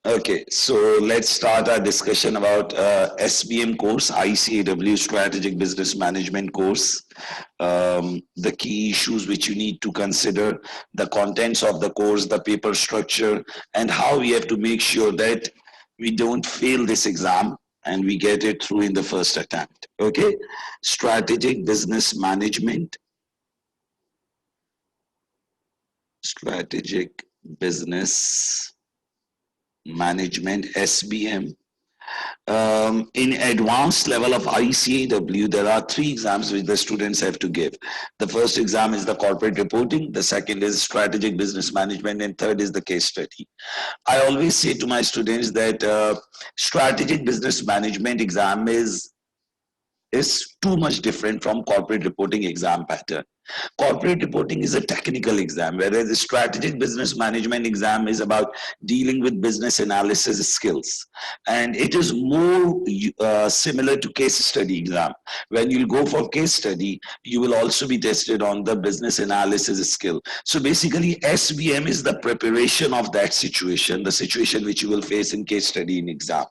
Okay, so let's start our discussion about SBM course, ICAW Strategic Business Management course. The key issues which you need to consider, the contents of the course, the paper structure, and how we have to make sure that we don't fail this exam and we get it through in the first attempt. Okay, Strategic Business Management, Strategic Business Management, SBM. In advanced level of ICAW, there are three exams which the students have to give. The first exam is the corporate reporting, the second is strategic business management, and third is the case study. I always say to my students that strategic business management exam is too much different from corporate reporting exam pattern. Corporate reporting is a technical exam, whereas the strategic business management exam is about dealing with business analysis skills. And it is more similar to case study exam. When you go for case study, you will also be tested on the business analysis skill. So basically, SBM is the preparation of that situation, the situation which you will face in case study in exam.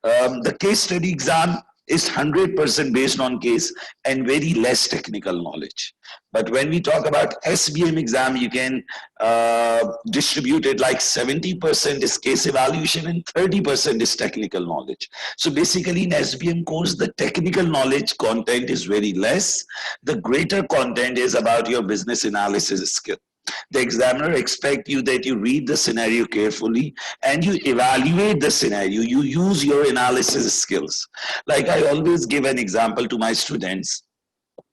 The case study exam is 100% based on case and very less technical knowledge. But when we talk about SBM exam, you can distribute it like 70% is case evaluation and 30% is technical knowledge. So basically in SBM course, the technical knowledge content is very less. The greater content is about your business analysis skill. The examiner expects you that you read the scenario carefully and you evaluate the scenario. You use your analysis skills. Like I always give an example to my students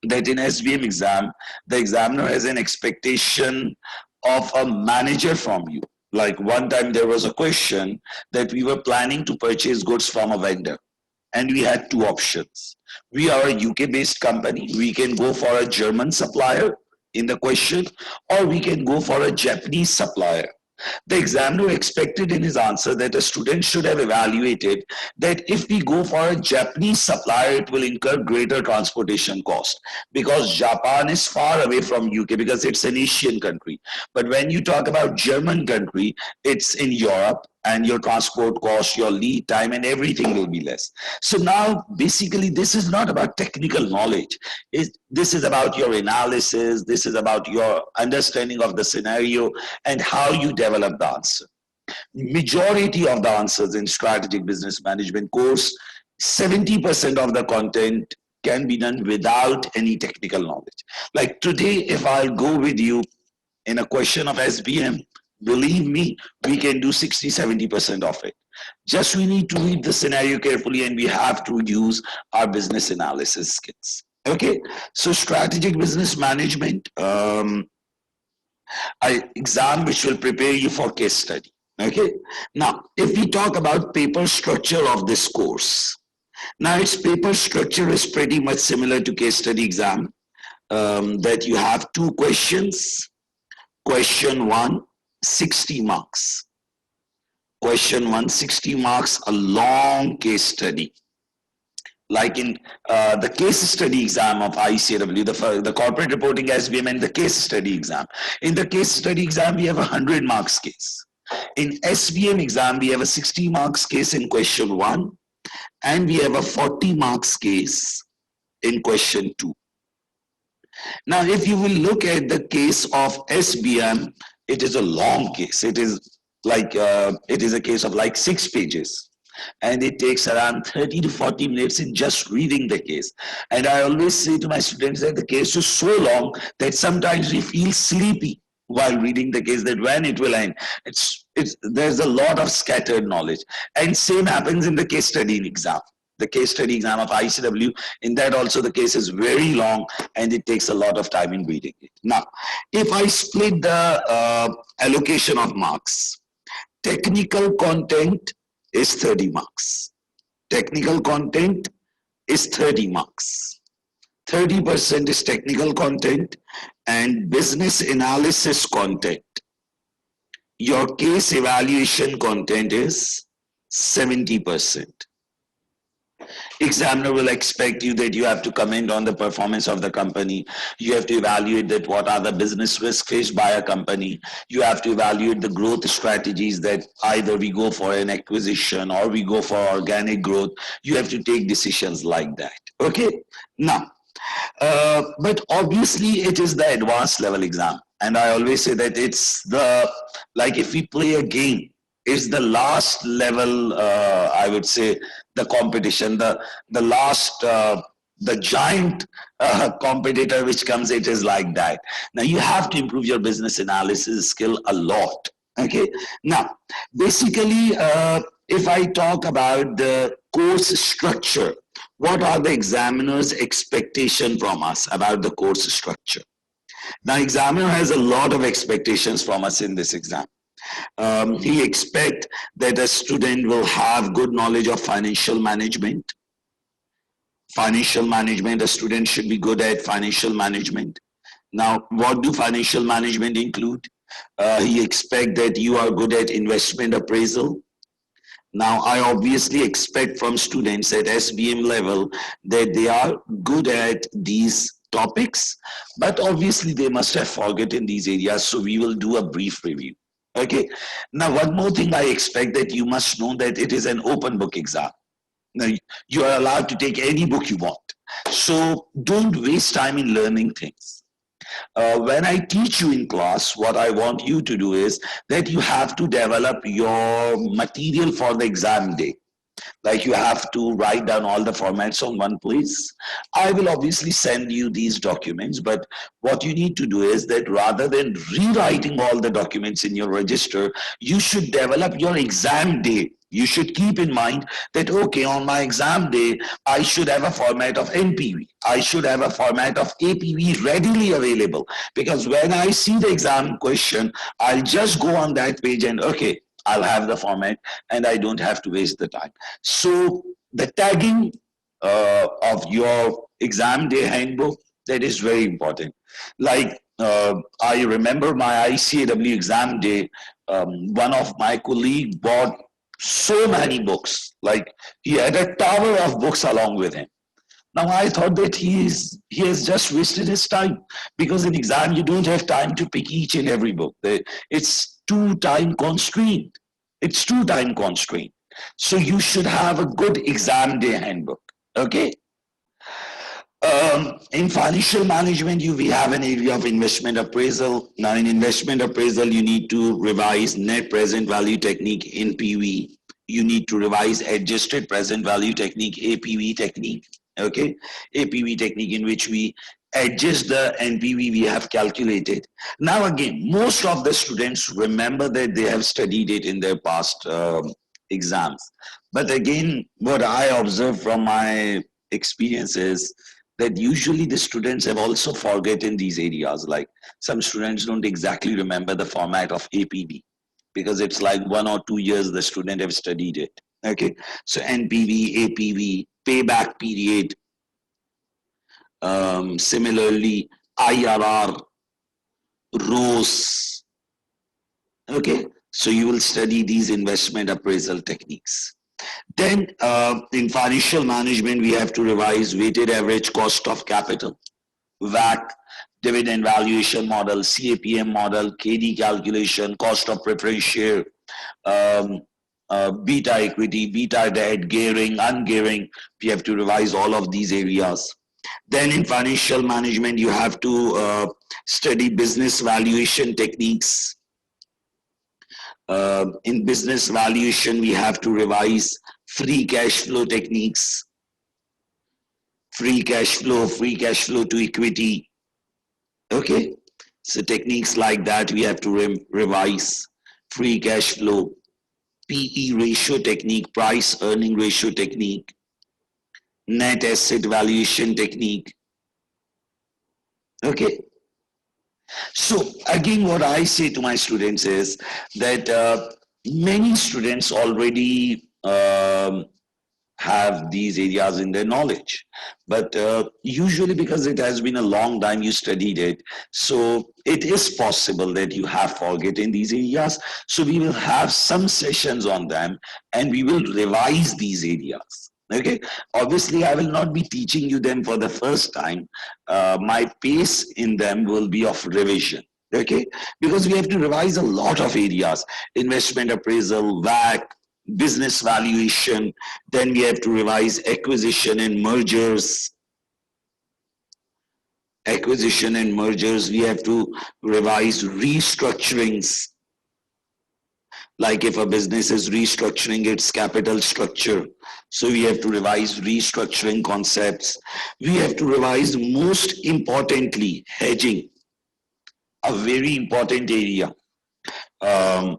that in SBM exam, the examiner has an expectation of a manager from you. Like one time there was a question that we were planning to purchase goods from a vendor and we had two options. We are a UK based company. We can go for a German supplier in the question, or we can go for a Japanese supplier. The examiner expected in his answer that a student should have evaluated that if we go for a Japanese supplier, it will incur greater transportation cost because Japan is far away from UK because it's an Asian country. But when you talk about German country, it's in Europe and your transport cost, your lead time and everything will be less. So now basically this is not about technical knowledge. This is about your analysis. This is about your understanding of the scenario and how you develop the answer. Majority of the answers in strategic business management course, 70% of the content can be done without any technical knowledge. Like today, if I'll go with you in a question of SBM, believe me, we can do 60-70% of it. Just we need to read the scenario carefully and we have to use our business analysis skills. Okay, so strategic business management exam which will prepare you for case study. Okay, now if we talk about paper structure of this course, now its paper structure is pretty much similar to case study exam, that you have two questions. Question 1, 60 marks. Question 1, 60 marks, a long case study. Like in the case study exam of ICAW, the corporate reporting SBM and the case study exam. In the case study exam, we have a 100 marks case. In SBM exam, we have a 60 marks case in question 1 and we have a 40 marks case in question 2. Now, if you will look at the case of SBM, it is a long case. It is a case of like 6 pages. And it takes around 30 to 40 minutes in just reading the case. And I always say to my students that the case is so long that sometimes we feel sleepy while reading the case, that when it will end. There's a lot of scattered knowledge. And same happens in the case study exam. The case study exam of ICAW, in that also the case is very long and it takes a lot of time in reading it. Now, if I split the allocation of marks, technical content is 30 marks. Technical content is 30 marks. 30% is technical content and business analysis content. Your case evaluation content is 70%. Examiner will expect you that you have to comment on the performance of the company. You have to evaluate that what are the business risks faced by a company. You have to evaluate the growth strategies that either we go for an acquisition or we go for organic growth. You have to take decisions like that. Okay. Now, but obviously it is the advanced level exam. And I always say that it's the, like if we play a game, it's the last level, I would say, the competition, the last, the giant competitor which comes, it is like that. Now you have to improve your business analysis skill a lot. Okay. Now, basically, if I talk about the course structure, what are the examiner's expectation from us about the course structure? Now, examiner has a lot of expectations from us in this exam. He expects that a student will have good knowledge of financial management. Financial management, a student should be good at financial management. Now, what do financial management include? He expects that you are good at investment appraisal. Now, I obviously expect from students at SBM level that they are good at these topics, but obviously they must have forgotten these areas. So we will do a brief review. Okay. Now, one more thing I expect that you must know that it is an open book exam. Now, you are allowed to take any book you want. So don't waste time in learning things. When I teach you in class, what I want you to do is that you have to develop your material for the exam day. Like you have to write down all the formats on one place. I will obviously send you these documents, but what you need to do is that rather than rewriting all the documents in your register, you should develop your exam day. You should keep in mind that, okay, on my exam day, I should have a format of NPV. I should have a format of APV readily available. Because when I see the exam question, I'll just go on that page and, okay, I'll have the format and I don't have to waste the time. So the tagging of your exam day handbook, that is very important. Like I remember my ICAW exam day, one of my colleague bought so many books, like he had a tower of books along with him. Now I thought that he has just wasted his time, because in exam you don't have time to pick each and every book. It's too time constrained. It's too time constrained. So you should have a good exam day handbook. Okay. In financial management, we have an area of investment appraisal. Now, in investment appraisal, you need to revise net present value technique in PV. You need to revise adjusted present value technique, APV technique. Okay, APV technique in which we adjust the NPV we have calculated. Now, again, most of the students remember that they have studied it in their past exams. But again, what I observe from my experience is that usually the students have also forgotten these areas. Like some students don't exactly remember the format of APV because it's like 1 or 2 years the student have studied it. Okay, so NPV, APV, payback period, similarly IRR, ROS. Okay, so you will study these investment appraisal techniques. Then in financial management, we have to revise weighted average cost of capital, WACC, dividend valuation model, CAPM model, KD calculation, cost of preference share, beta equity, beta debt, gearing, ungearing. We have to revise all of these areas. Then in financial management, you have to study business valuation techniques. In business valuation, we have to revise free cash flow techniques, free cash flow to equity. Okay, so techniques like that we have to revise. Free cash flow, PE ratio technique, price earning ratio technique, net asset valuation technique. Okay. So again, what I say to my students is that many students already have these areas in their knowledge, but usually because it has been a long time you studied it, so it is possible that you have forgotten these areas. So we will have some sessions on them and we will revise these areas. Okay, obviously I will not be teaching you them for the first time. My pace in them will be of revision. Okay, because we have to revise a lot of areas: investment appraisal, WAC, business valuation. Then we have to revise acquisition and mergers. We have to revise restructurings, like if a business is restructuring its capital structure, so we have to revise restructuring concepts. We have to revise, most importantly, hedging, a very important area. um,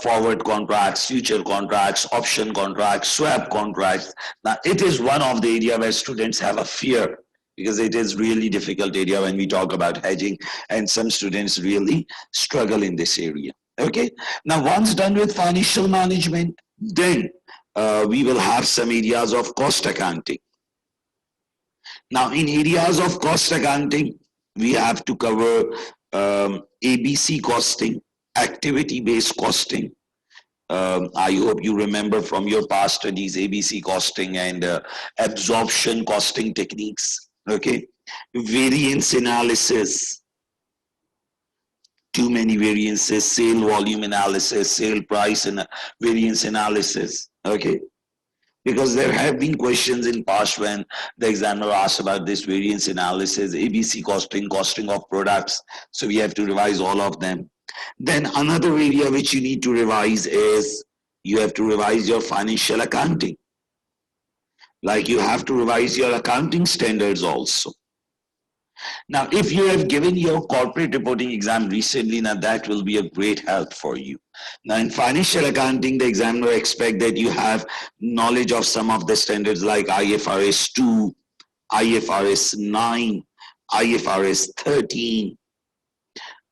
Forward contracts, future contracts, option contracts, swap contracts. Now it is one of the area where students have a fear, because it is really difficult area when we talk about hedging, and some students really struggle in this area. Okay, now once done with financial management, then we will have some areas of cost accounting. Now in areas of cost accounting, we have to cover ABC costing, activity based costing. I hope you remember from your past studies ABC costing and absorption costing techniques. Okay, variance analysis, too many variances, sale volume analysis, sale price and variance analysis. Okay, because there have been questions in past when the examiner asked about this variance analysis, ABC costing, costing of products. So we have to revise all of them. Then another area which you need to revise is you have to revise your financial accounting. Like you have to revise your accounting standards also. Now, if you have given your corporate reporting exam recently, now that will be a great help for you. Now, in financial accounting, the examiner expects that you have knowledge of some of the standards like IFRS 2, IFRS 9, IFRS 13,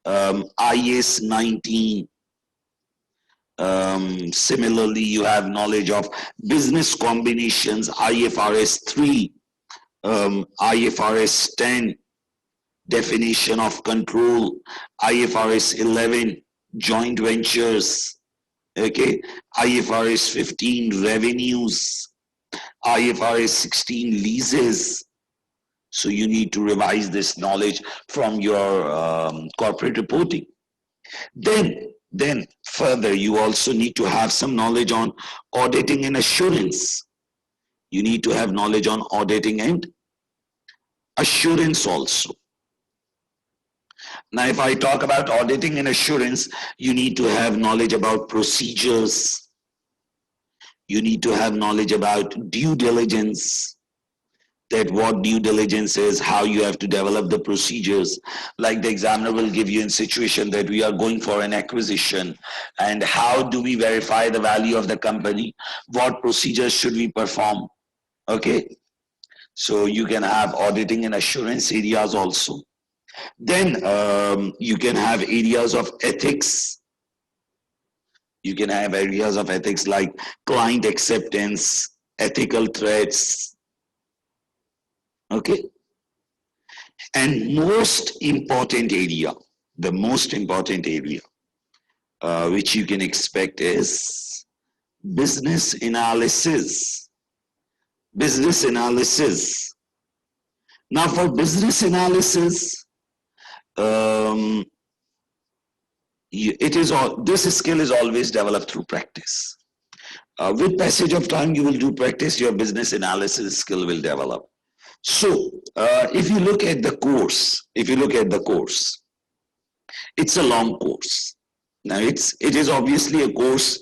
IAS 19. Similarly, you have knowledge of business combinations, IFRS 3, IFRS 10, definition of control, IFRS 11, joint ventures, okay, IFRS 15, revenues, IFRS 16, leases. So you need to revise this knowledge from your corporate reporting. Then further, you also need to have some knowledge on auditing and assurance. You need to have knowledge on auditing and assurance also. Now, if I talk about auditing and assurance, you need to have knowledge about procedures. You need to have knowledge about due diligence, that what due diligence is, how you have to develop the procedures. Like the examiner will give you in situation that we are going for an acquisition, and how do we verify the value of the company? What procedures should we perform? Okay, so you can have auditing and assurance areas also. Then you can have areas of ethics. You can have areas of ethics like client acceptance, ethical threats. Okay. And most important area, the most important area which you can expect is business analysis. Business analysis. Now for business analysis, this skill is always developed through practice. With passage of time, you will do practice, your business analysis skill will develop. So if you look at the course, it's a long course. Now it is obviously a course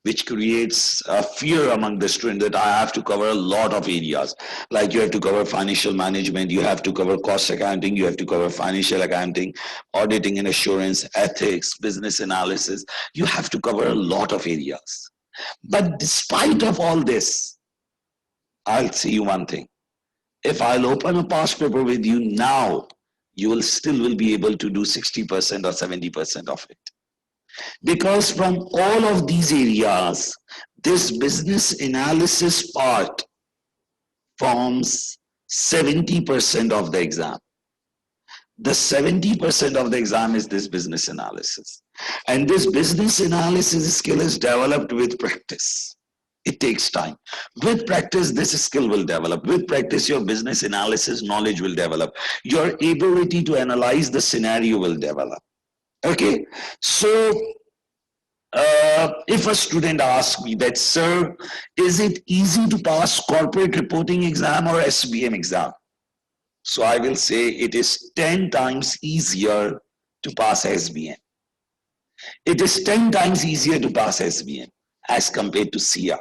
which creates a fear among the student that I have to cover a lot of areas. Like you have to cover financial management, you have to cover cost accounting, you have to cover financial accounting, auditing and assurance, ethics, business analysis. You have to cover a lot of areas. But despite of all this, I'll say you one thing. If I'll open a past paper with you now, you will still be able to do 60% or 70% of it. Because from all of these areas, this business analysis part forms 70% of the exam. The 70% of the exam is this business analysis. And this business analysis skill is developed with practice. It takes time. With practice, this skill will develop. With practice, your business analysis knowledge will develop. Your ability to analyze the scenario will develop. Okay, so if a student asks me that, sir, is it easy to pass corporate reporting exam or SBM exam? So I will say it is 10 times easier to pass SBM. It is 10 times easier to pass SBM as compared to CR,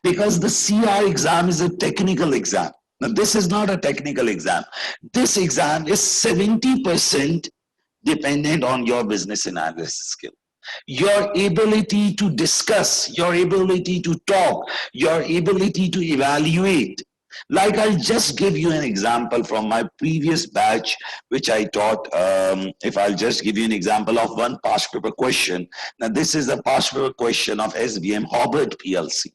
because the CR exam is a technical exam. Now, this is not a technical exam. This exam is 70% dependent on your business analysis skill. Your ability to discuss, your ability to talk, your ability to evaluate. Like, I'll just give you an example from my previous batch, which I taught. If I'll just give you an example of one past paper question. Now, this is a past paper question of SBM Hobart PLC.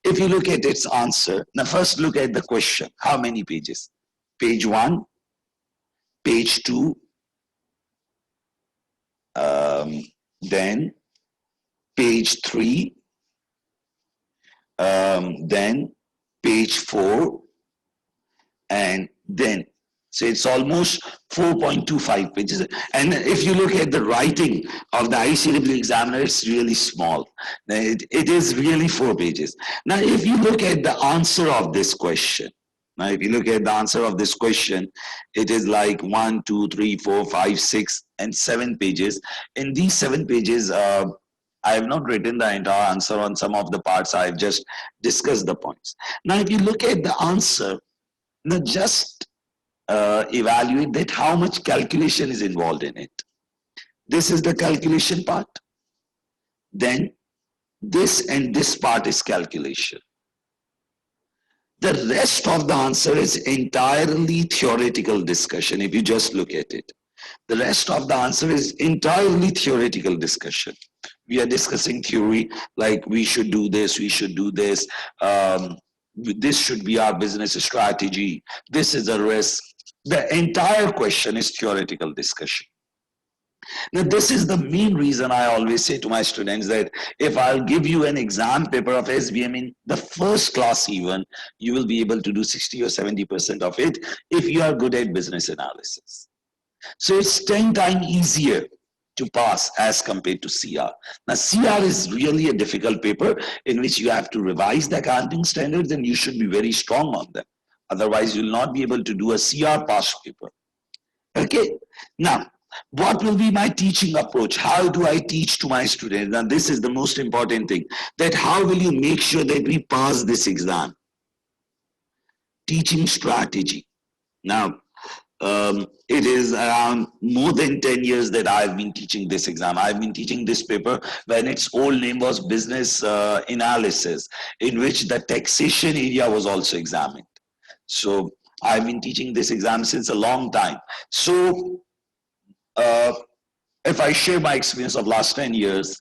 If you look at its answer, now first look at the question. How many pages? Page 1, page 2, then page 3, then page 4, and then, so it's almost 4.25 pages. And if you look at the writing of the ICAA examiner, it's really small. It is really 4 pages. Now, if you look at the answer of this question, it is like 1, 2, 3, 4, 5, 6, and 7 pages. In these 7 pages, I have not written the entire answer on some of the parts. I've just discussed the points. Now, if you look at the answer, now just evaluate that how much calculation is involved in it. This is the calculation part. Then this and this part is calculation. The rest of the answer is entirely theoretical discussion. If you just look at it, the rest of the answer is entirely theoretical discussion. We are discussing theory, like we should do this, we should do this. This should be our business strategy. This is a risk. The entire question is theoretical discussion. Now, this is the main reason I always say to my students that if I'll give you an exam paper of SBM in the first class even, you will be able to do 60 or 70% of it if you are good at business analysis. So it's 10 times easier to pass as compared to CR. Now, CR is really a difficult paper in which you have to revise the accounting standards, and you should be very strong on them. Otherwise, you'll not be able to do a CR pass paper. Okay. Now, what will be my teaching approach? How do I teach to my students? Now, this is the most important thing, that how will you make sure that we pass this exam? Teaching strategy. Now, it is around more than 10 years that I've been teaching this exam. I've been teaching this paper when its old name was business analysis, in which the taxation area was also examined. So I've been teaching this exam since a long time. So if I share my experience of last 10 years,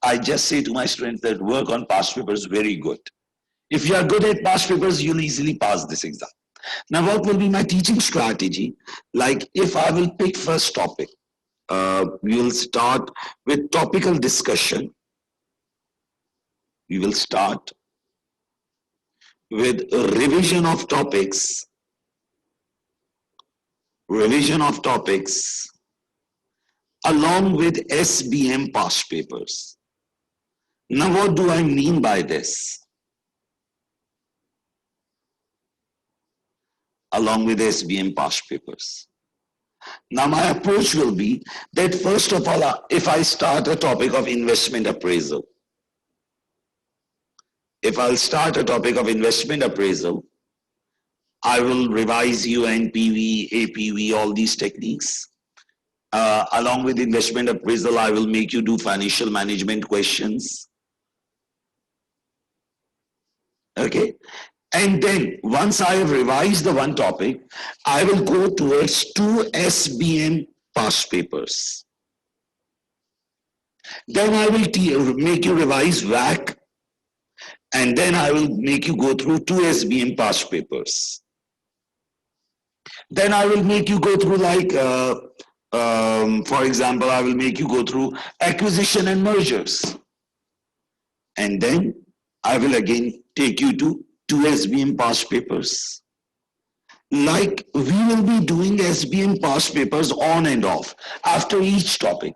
I just say to my students that work on past papers very good. If you are good at past papers, you'll easily pass this exam. Now, what will be my teaching strategy? Like, if I will pick first topic, we will start with topical discussion. We will start with a revision of topics. Along with SBM past papers. Now, what do I mean by this? Along with SBM past papers. Now, my approach will be that first of all, if I start a topic of investment appraisal, I will revise UNPV, APV, all these techniques. Along with investment appraisal, I will make you do financial management questions. Okay. And then once I have revised the one topic, I will go towards 2 SBM past papers. Then I will make you revise WAC, and then I will make you go through 2 SBM past papers. Then I will make you go through, like, for example, I will make you go through acquisition and mergers. And then I will again take you to 2 SBM past papers. Like we will be doing SBM past papers on and off after each topic.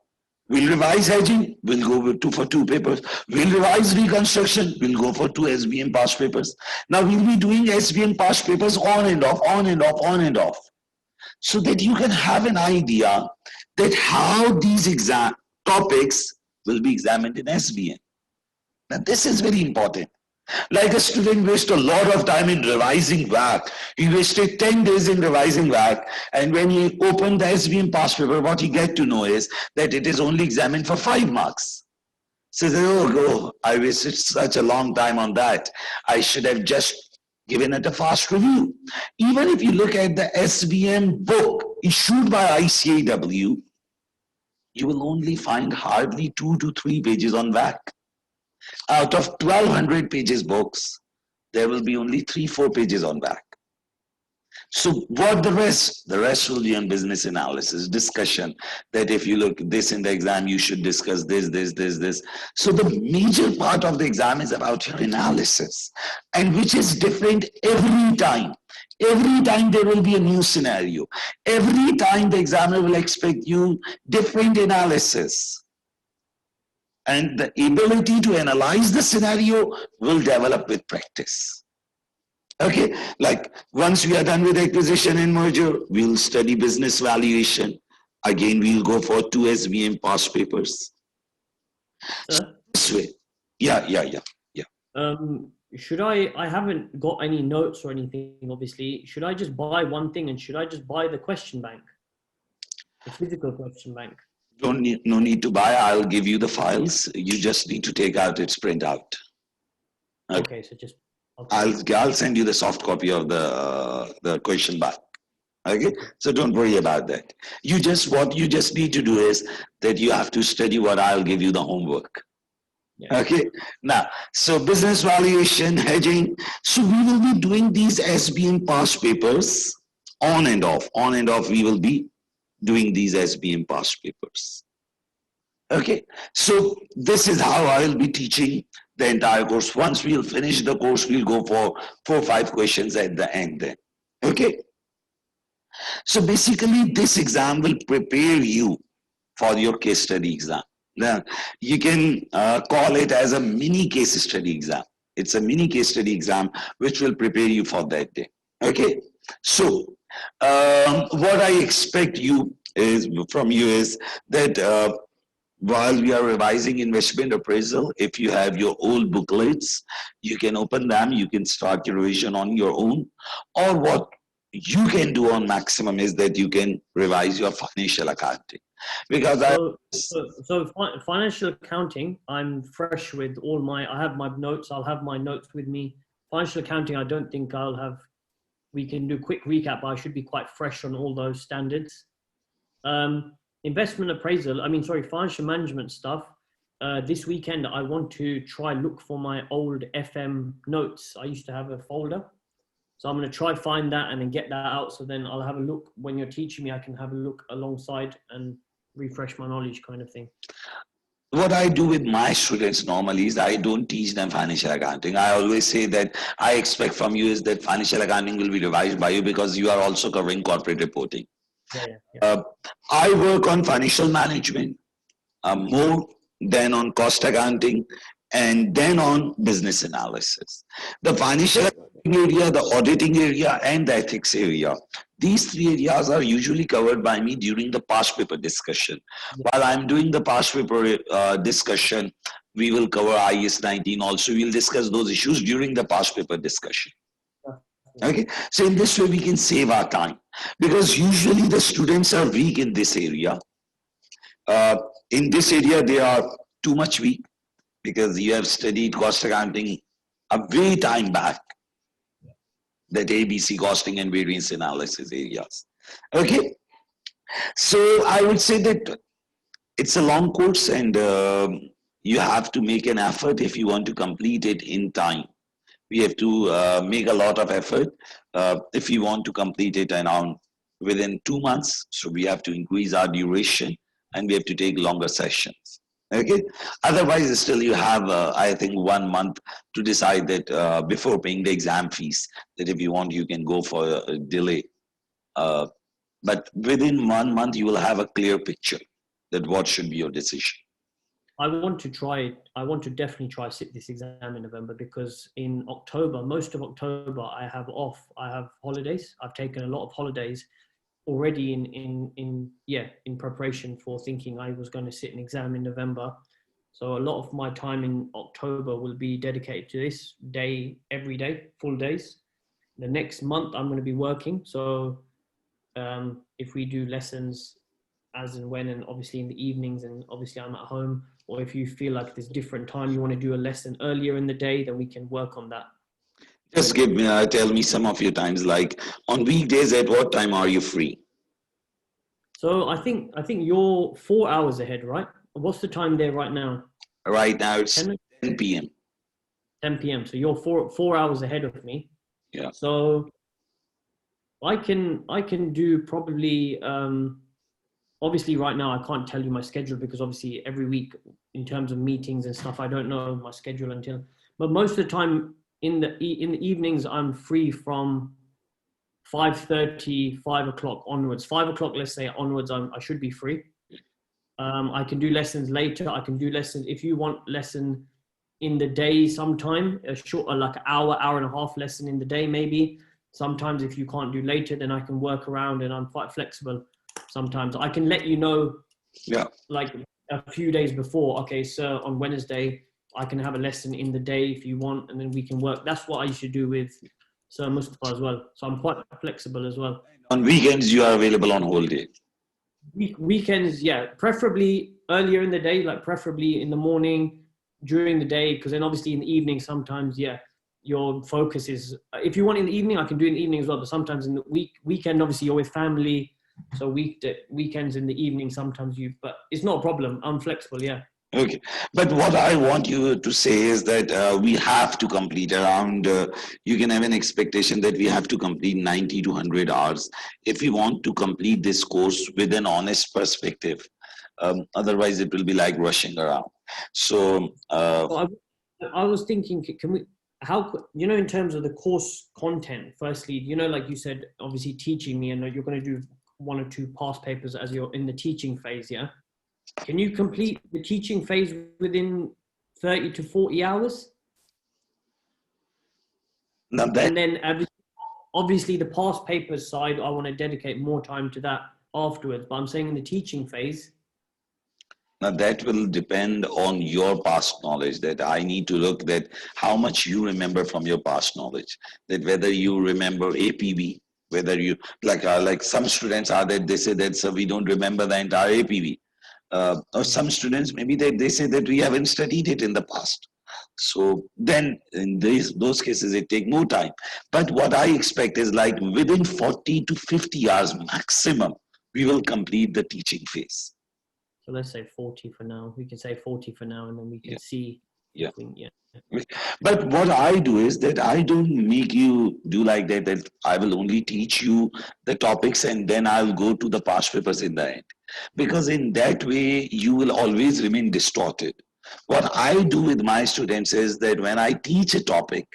We'll revise hedging, we'll go for 2 papers. We'll revise reconstruction, we'll go for 2 SBM past papers. Now we'll be doing SBM past papers on and off, on and off, on and off. So that you can have an idea that how these exam topics will be examined in SBM. Now this is very important. Like a student wasted a lot of time in revising WAC. He wasted 10 days in revising WAC. And when he opened the SBM past paper, what he get to know is that it is only examined for 5 marks. So oh, I wasted such a long time on that. I should have just given it a fast review. Even if you look at the SBM book issued by ICAEW, you will only find hardly 2 to 3 pages on WAC. Out of 1200 pages books, there will be only 3-4 pages on WAC. So what the rest? The rest will be on business analysis, discussion, that if you look this in the exam, you should discuss this. So the major part of the exam is about your analysis, and which is different every time. Every time there will be a new scenario. Every time the examiner will expect you different analysis. And the ability to analyze the scenario will develop with practice. Okay, like once we are done with acquisition and merger, we'll study business valuation. Again, we'll go for 2 SBM past papers. This way. Yeah. Should I haven't got any notes or anything, obviously. Should I just buy one thing, and should I just buy the question bank? The physical question bank? No need to buy. I'll give you the files. You just need to take out its printout. Okay, so just. Okay. I'll send you the soft copy of the question back. Okay, so don't worry about that. What you just need to do is that you have to study what I'll give you the homework. Yeah. Okay, now so business valuation, hedging. So we will be doing these SBM past papers on and off. On and off, we will be doing these SBM past papers. Okay, so this is how I will be teaching the entire course. Once we'll finish the course, we'll go for 4 or 5 questions at the end then. Okay, so basically this exam will prepare you for your case study exam. Now you can call it as a mini case study exam. It's a mini case study exam which will prepare you for that day. Okay, so what I expect from you is that while we are revising investment appraisal, if you have your old booklets, you can open them, you can start your revision on your own. Or what you can do on maximum is that you can revise your financial accounting. Because so financial accounting, I'm fresh with I have my notes, I'll have my notes with me. Financial accounting, I don't think I'll have, we can do a quick recap, but I should be quite fresh on all those standards. Investment appraisal, financial management stuff. This weekend, I want to try look for my old FM notes. I used to have a folder. So I'm going to try find that and then get that out. So then I'll have a look when you're teaching me, I can have a look alongside and refresh my knowledge kind of thing. What I do with my students normally is I don't teach them financial accounting. I always say that I expect from you is that financial accounting will be revised by you because you are also covering corporate reporting. Yeah. I work on financial management more than on cost accounting and then on business analysis. The financial area, the auditing area, and the ethics area. These 3 areas are usually covered by me during the past paper discussion. Yeah. While I'm doing the past paper discussion, we will cover IS 19 also. We'll discuss those issues during the past paper discussion. Okay, so in this way we can save our time because usually the students are weak in this area. In this area, they are too much weak because you have studied cost accounting a way time back, that ABC costing and variance analysis areas. Okay, so I would say that it's a long course and you have to make an effort if you want to complete it in time. We have to make a lot of effort if we want to complete it around within 2 months. So we have to increase our duration and we have to take longer sessions. Okay. Otherwise, still you have, I think, 1 month to decide that before paying the exam fees, that if you want, you can go for a delay. But within 1 month, you will have a clear picture that what should be your decision. I want to try it. I want to definitely try sit this exam in November, because in October, most of October, I have off. I have holidays. I've taken a lot of holidays already in preparation for thinking I was going to sit an exam in November. So a lot of my time in October will be dedicated to this day, every day, full days. The next month I'm going to be working. So if we do lessons as and when, and obviously in the evenings, and obviously I'm at home, or if you feel like there's different time you want to do a lesson earlier in the day, then we can work on that. Just give me, tell me some of your times, like on weekdays, at what time are you free? So I think you're 4 hours ahead, right? What's the time there right now? Right now it's 10 p.m. 10 p.m. So you're four hours ahead of me. Yeah. So I can do probably, obviously right now I can't tell you my schedule, because obviously every week in terms of meetings and stuff, I don't know my schedule until, but most of the time in the evenings, I'm free from 5:30, 5 o'clock onwards. 5 o'clock, let's say onwards, I should be free. I can do lessons later. I can do lessons, if you want lesson in the day sometime, a short, like an hour and a half lesson in the day maybe. Sometimes if you can't do later, then I can work around, and I'm quite flexible. Sometimes I can let you know, like a few days before, okay, sir, on Wednesday, I can have a lesson in the day if you want, and then we can work. That's what I used to do with Sir Mustafa as well. So I'm quite flexible as well. On weekends, you are available on whole day. Weekends, yeah, preferably earlier in the day, like preferably in the morning, during the day, because then obviously in the evening, sometimes, yeah, your focus is, if you want in the evening, I can do in the evening as well, but sometimes in the weekend, obviously you're with family, so weekends in the evening, sometimes but it's not a problem. I'm flexible, yeah. Okay, but what I want you to say is that we have to complete around, you can have an expectation that we have to complete 90 to 100 hours if we want to complete this course with an honest perspective. Otherwise, it will be like rushing around. So, I was thinking, can we, in terms of the course content, firstly, like you said, obviously teaching me, and you're going to do 1 or 2 past papers as you're in the teaching phase, yeah? Can you complete the teaching phase within 30 to 40 hours? not that, And then obviously the past papers side, I want to dedicate more time to that afterwards. But I'm saying in the teaching phase. now that will depend on your past knowledge, that I need to look that how much you remember from your past knowledge, that whether you remember APB, whether you, like some students are that they say that, so we don't remember the entire APB. Or some students, maybe they say that we haven't studied it in the past. So then in those cases, it take more time. But what I expect is like within 40 to 50 hours maximum, we will complete the teaching phase. So let's say 40 for now. We can say 40 for now, and then we can see. Yeah. But what I do is that I don't make you do like that I will only teach you the topics and then I'll go to the past papers in the end. Because in that way, you will always remain distorted. What I do with my students is that when I teach a topic,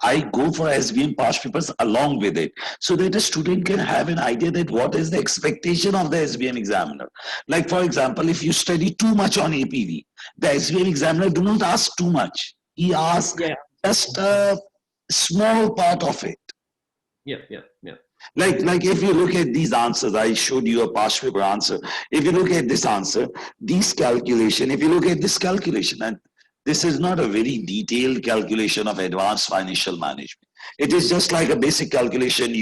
I go for SBM past papers along with it, so that a student can have an idea that what is the expectation of the SBM examiner. Like for example, if you study too much on APV, the SBM examiner do not ask too much. He asks just a small part of it. Yeah. Like if you look at these answers, I showed you a past paper answer. If you look at this answer, this calculation, if you look at this calculation, and this is not a very detailed calculation of advanced financial management. It is just like a basic calculation,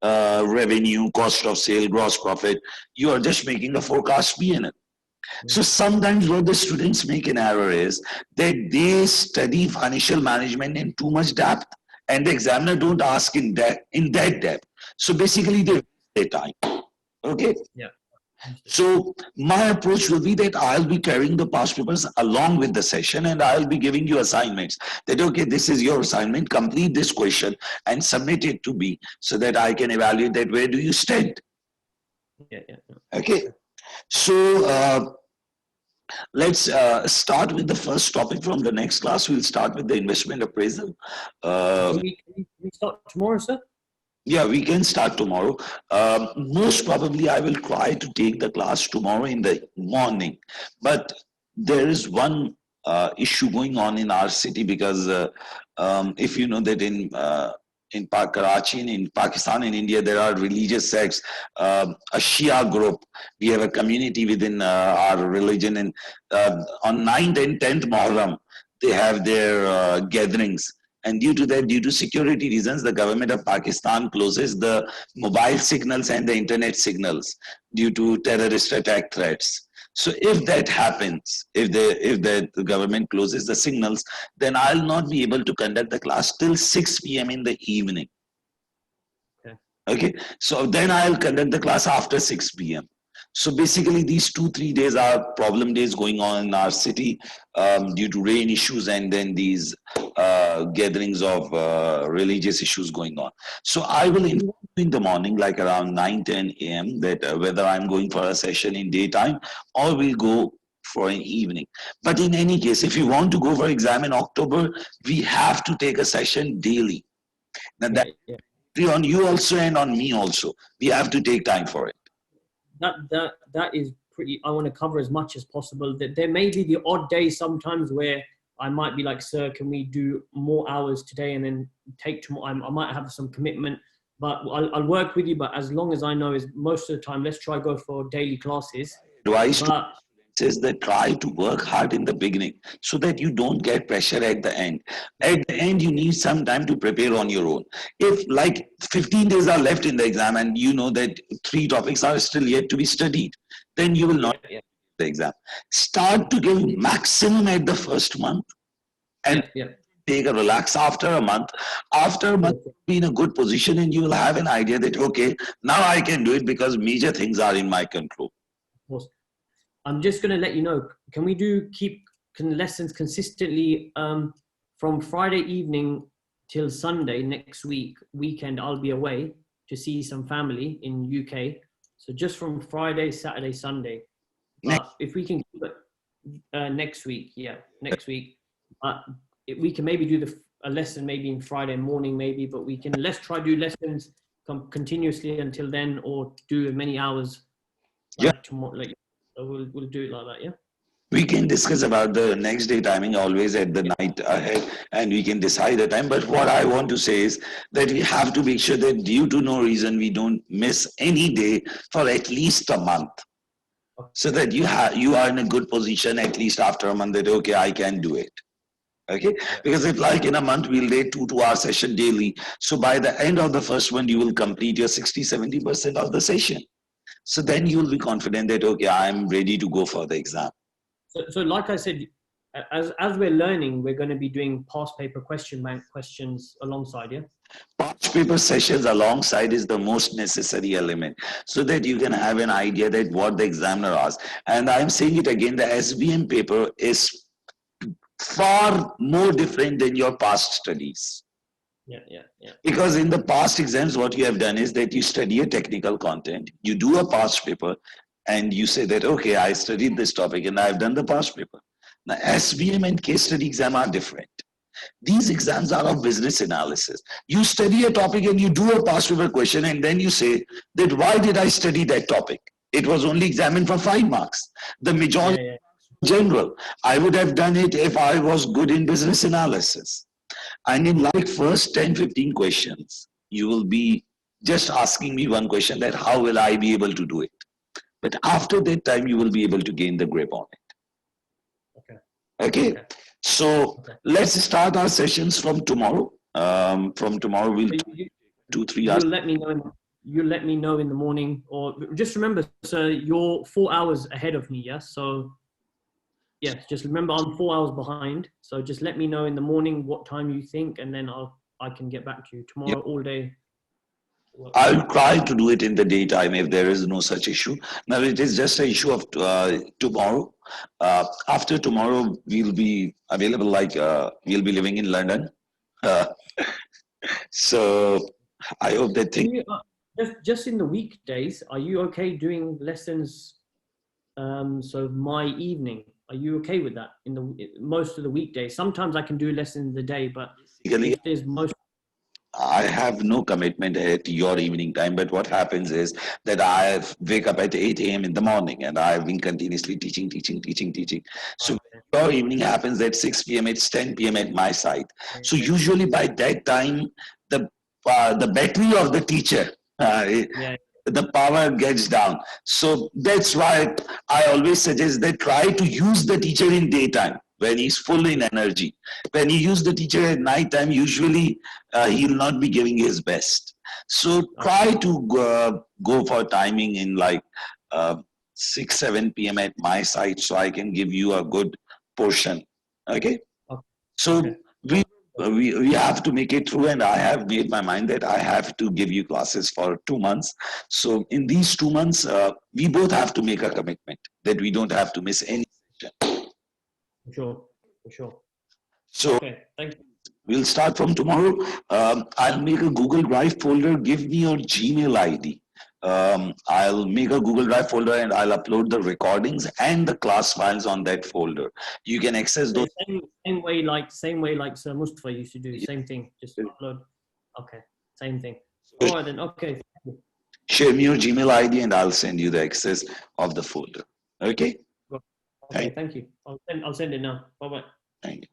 revenue, cost of sale, gross profit. You are just making a forecast P&L. So sometimes what the students make an error is that they study financial management in too much depth, and the examiner don't ask in that depth. So basically they waste their time. Okay. Yeah. So my approach will be that I'll be carrying the past papers along with the session, and I'll be giving you assignments that, okay, this is your assignment, complete this question and submit it to me so that I can evaluate that where do you stand. Yeah. Okay. So Let's start with the first topic from the next class. We'll start with the investment appraisal. Can we start tomorrow, sir? Yeah, we can start tomorrow. Most probably, I will try to take the class tomorrow in the morning. But there is one issue going on in our city because if you know that in Karachi, in Pakistan, in India, there are religious sects. A Shia group. We have a community within our religion, and on 9th and 10th Muharram, they have their gatherings, and due to that, due to security reasons, the government of Pakistan closes the mobile signals and the internet signals due to terrorist attack threats. So if that happens, if the government closes the signals, then I'll not be able to conduct the class till 6 p.m. in the evening. Okay. Okay, so then I'll conduct the class after 6 p.m. So basically, these 2-3 days are problem days going on in our city due to rain issues and then these gatherings of religious issues going on. So I will inform you in the morning, like around 9-10 a.m., that whether I'm going for a session in daytime or we'll go for an evening. But in any case, if you want to go for exam in October, we have to take a session daily. Now that on you also and on me also. We have to take time for it. That is pretty. I want to cover as much as possible. That there may be the odd day sometimes where I might be like, sir, can we do more hours today and then take tomorrow? I might have some commitment, but I'll work with you. But as long as I know is most of the time, let's try go for daily classes. Advice But is that try to work hard in the beginning so that you don't get pressure at the end. At the end, you need some time to prepare on your own. If like 15 days are left in the exam and you know that 3 topics are still yet to be studied, then you will not the exam. Start to give maximum at the first month and take a relax after a month. After a month, be in a good position and you will have an idea that, okay, now I can do it because major things are in my control. Of course. I'm just going to let you know, can we keep lessons consistently from Friday evening till Sunday next weekend, I'll be away to see some family in UK. So just from Friday, Saturday, Sunday. But if we can keep it next week, next week. We can maybe do a lesson maybe in Friday morning maybe, but let's try do lessons continuously until then, or do as many hours tomorrow. So we'll do it like that, yeah? We can discuss about the next day timing always at the night ahead, and we can decide the time. But what I want to say is that we have to make sure that due to no reason, we don't miss any day for at least a month. So that you are in a good position at least after a month that, okay, I can do it. Okay, because if like in a month we'll do 2-hour session daily, so by the end of the first one you will complete your 60-70% of the session. So then you will be confident that, okay, I'm ready to go for the exam. So like I said, as we're learning, we're going to be doing past paper question bank questions alongside, yeah? Past paper sessions alongside is the most necessary element so that you can have an idea that what the examiner asks. And I'm saying it again, the SBM paper is far more different than your past studies. Yeah. Because in the past exams, what you have done is that you study a technical content, you do a past paper, and you say that, okay, I studied this topic and I've done the past paper. Now, SBM and case study exam are different. These exams are of business analysis. You study a topic and you do a past paper question, and then you say that, why did I study that topic? It was only examined for 5 marks. The majority general. I would have done it if I was good in business analysis. And in like first 10-15 questions, you will be just asking me one question, that how will I be able to do it? But after that time, you will be able to gain the grip on it. Okay. So let's start our sessions from tomorrow. From tomorrow, we'll 2-3 hours. You'll let me know in the morning, or just remember, sir, you're 4 hours ahead of me, yes? So yes, just remember I'm 4 hours behind. So just let me know in the morning what time you think, and then I can get back to you tomorrow all day. I'll try to do it in the daytime if there is no such issue. Now it is just an issue of tomorrow. After tomorrow, we'll be available, like we'll be living in London. So I hope that thing. Just in the weekdays, are you okay doing lessons? So my evening, Are you okay with that in the most of the weekdays? Sometimes I can do less in the day, but Basically, if there's most, I have no commitment at your evening time, but what happens is that wake up at 8 a.m. in the morning and I've been continuously teaching. So your evening happens at 6 p.m., it's 10 p.m. at my side. So usually by that time, the battery of the teacher, yeah, the power gets down. So that's why I always suggest that try to use the teacher in daytime when he's full in energy. When you use the teacher at night time, usually he'll not be giving his best. So try to go for timing in like 6, 7 p.m. at my side so I can give you a good portion. Okay? okay. So Okay. we have to make it through, and I have made my mind that I have to give you classes for 2 months. So in these 2 months, we both have to make a commitment that we don't have to miss any session. For sure, for sure. So Okay, thank you. we'll start from tomorrow. I'll make a Google Drive folder. Give me your Gmail ID. I'll make a Google Drive folder and I'll upload the recordings and the class files on that folder. You can access those. Same way like Sir Mustafa used to do. Same thing. Just upload. Okay, same thing. All right then. Okay. Share me your Gmail ID and I'll send you the access of the folder. Okay? Okay. Thank you. I'll send it now. Bye bye. Thank you.